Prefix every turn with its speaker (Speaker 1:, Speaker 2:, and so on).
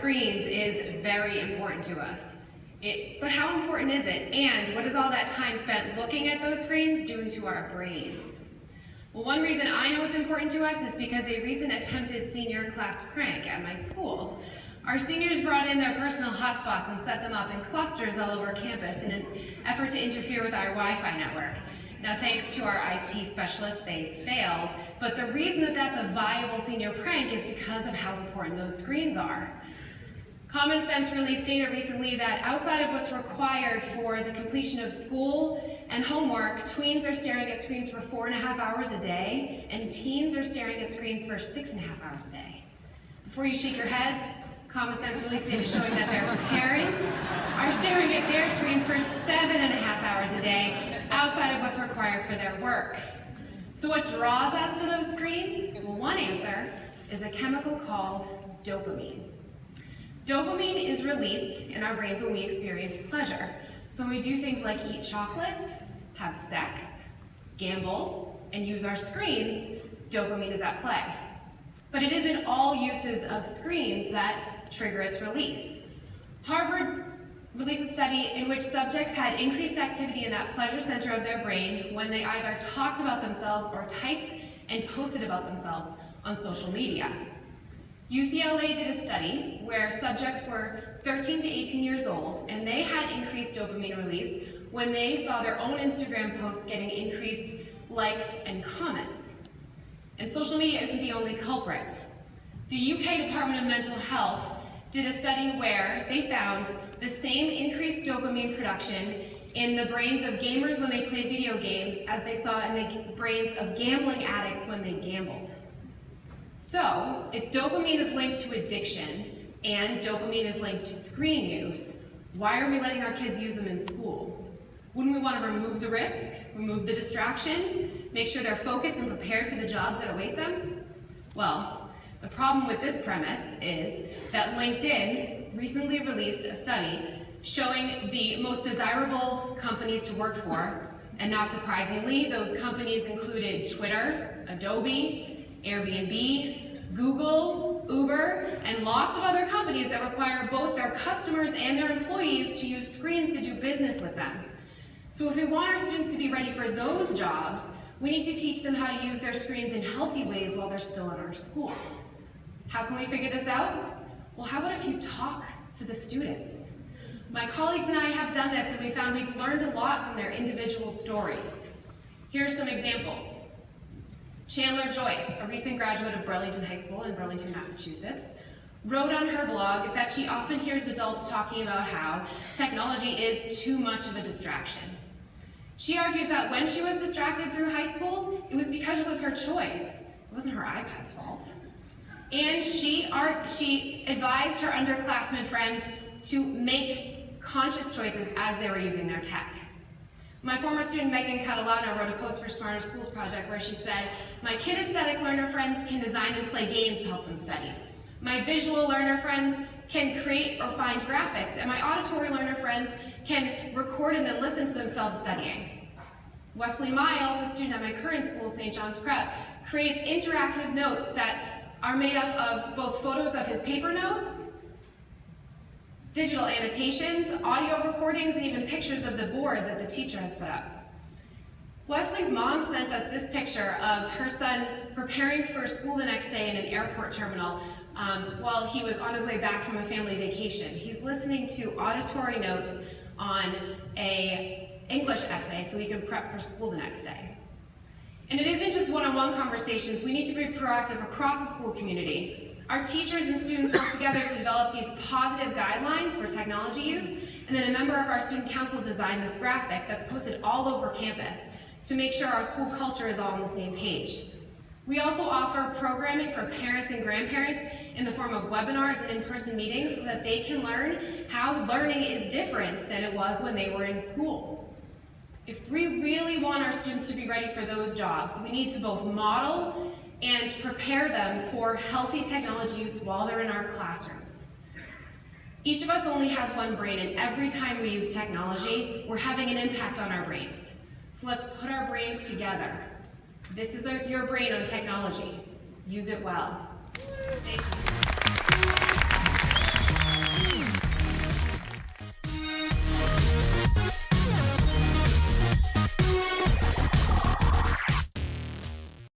Speaker 1: screens is very important to us. But how important is it? And what is all that time spent looking at those screens doing to our brains? Well, one reason I know it's important to us is because a recent attempted senior class prank at my school. Our seniors brought in their personal hotspots and set them up in clusters all over campus in an effort to interfere with our Wi-Fi network. Now, thanks to our IT specialists, they failed, but the reason that that's a viable senior prank is because of how important those screens are. Common Sense released data recently that outside of what's required for the completion of school and homework, tweens are staring at screens for 4.5 hours a day, and teens are staring at screens for 6.5 hours a day. Before you shake your heads, Common Sense released data showing that their parents are staring at their screens for 7.5 hours a day, outside of what's required for their work. So what draws us to those screens? Well, one answer is a chemical called dopamine. Dopamine is released in our brains when we experience pleasure. So when we do things like eat chocolate, have sex, gamble, and use our screens, dopamine is at play. But it isn't all uses of screens that trigger its release. Harvard released a study in which subjects had increased activity in that pleasure center of their brain when they either talked about themselves or typed and posted about themselves on social media. UCLA did a study where subjects were 13 to 18 years old, and they had increased dopamine release when they saw their own Instagram posts getting increased likes and comments. And social media isn't the only culprit. The UK Department of Mental Health did a study where they found the same increased dopamine production in the brains of gamers when they played video games as they saw in the brains of gambling addicts when they gambled. So, if dopamine is linked to addiction and dopamine is linked to screen use, why are we letting our kids use them in school? Wouldn't we want to remove the risk, remove the distraction, make sure they're focused and prepared for the jobs that await them? Well, the problem with this premise is that LinkedIn recently released a study showing the most desirable companies to work for, and not surprisingly, those companies included Twitter, Adobe, Airbnb, Google, Uber, and lots of other companies that require both their customers and their employees to use screens to do business with them. So if we want our students to be ready for those jobs, we need to teach them how to use their screens in healthy ways while they're still in our schools. How can we figure this out? Well, how about if you talk to the students? My colleagues and I have done this, and we found we've learned a lot from their individual stories. Here are some examples. Chandler Joyce, a recent graduate of Burlington High School in Burlington, Massachusetts, wrote on her blog that she often hears adults talking about how technology is too much of a distraction. She argues that when she was distracted through high school, it was because it was her choice. It wasn't her iPad's fault. And she advised her underclassmen friends to make conscious choices as they were using their tech. My former student Megan Catalano wrote a post for Smarter Schools Project where she said, "My kinesthetic learner friends can design and play games to help them study. My visual learner friends can create or find graphics, and my auditory learner friends can record and then listen to themselves studying." Wesley Miles, a student at my current school, St. John's Prep, creates interactive notes that are made up of both photos of his paper notes, digital annotations, audio recordings, and even pictures of the board that the teacher has put up. Wesley's mom sent us this picture of her son preparing for school the next day in an airport terminal while he was on his way back from a family vacation. He's listening to auditory notes on an English essay so he can prep for school the next day. And it isn't just one-on-one conversations. We need to be proactive across the school community. Our teachers and students work together to develop these positive guidelines for technology use, and then a member of our student council designed this graphic that's posted all over campus to make sure our school culture is all on the same page. We also offer programming for parents and grandparents in the form of webinars and in-person meetings so that they can learn how learning is different than it was when they were in school. If we really want our students to be ready for those jobs, we need to both model and prepare them for healthy technology use while they're in our classrooms. Each of us only has one brain, and every time we use technology, we're having an impact on our brains. So let's put our brains together. This is your brain on technology. Use it well. Thank you.